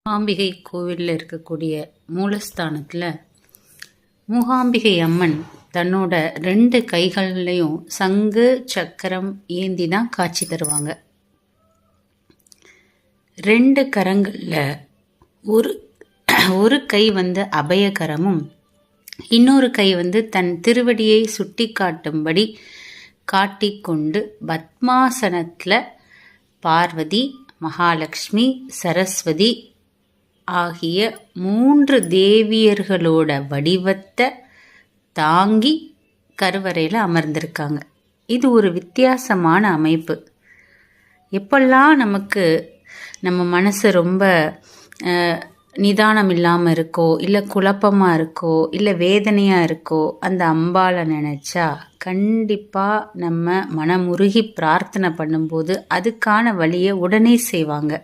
மூகாம்பிகை கோவிலில் இருக்கக்கூடிய மூலஸ்தானத்தில் மூகாம்பிகை அம்மன் தன்னோட 2 கைகள்லையும் சங்கு சக்கரம் ஏந்தி தான் காட்சி தருவாங்க. 2 கரங்களில் ஒரு கை அபயகரமும் இன்னொரு கை தன் திருவடியை சுட்டி காட்டும்படி காட்டிக்கொண்டு பத்மாசனத்தில் பார்வதி, மகாலட்சுமி, சரஸ்வதி ஆகிய 3 தேவியர்களோட வடிவத்தை தாங்கி கருவறையில் அமர்ந்திருக்காங்க. இது ஒரு வித்தியாசமான அமைப்பு. எப்பெல்லாம் நமக்கு நம்ம மனசு ரொம்ப நிதானம் இல்லாமல் இருக்கோ, இல்லை குழப்பமாக இருக்கோ, இல்லை வேதனையாக இருக்கோ, அந்த அம்பாளை நினச்சா கண்டிப்பாக நம்ம மனமுருகி பிரார்த்தனை பண்ணும்போது அதுக்கான வழியை உடனே செய்வாங்க.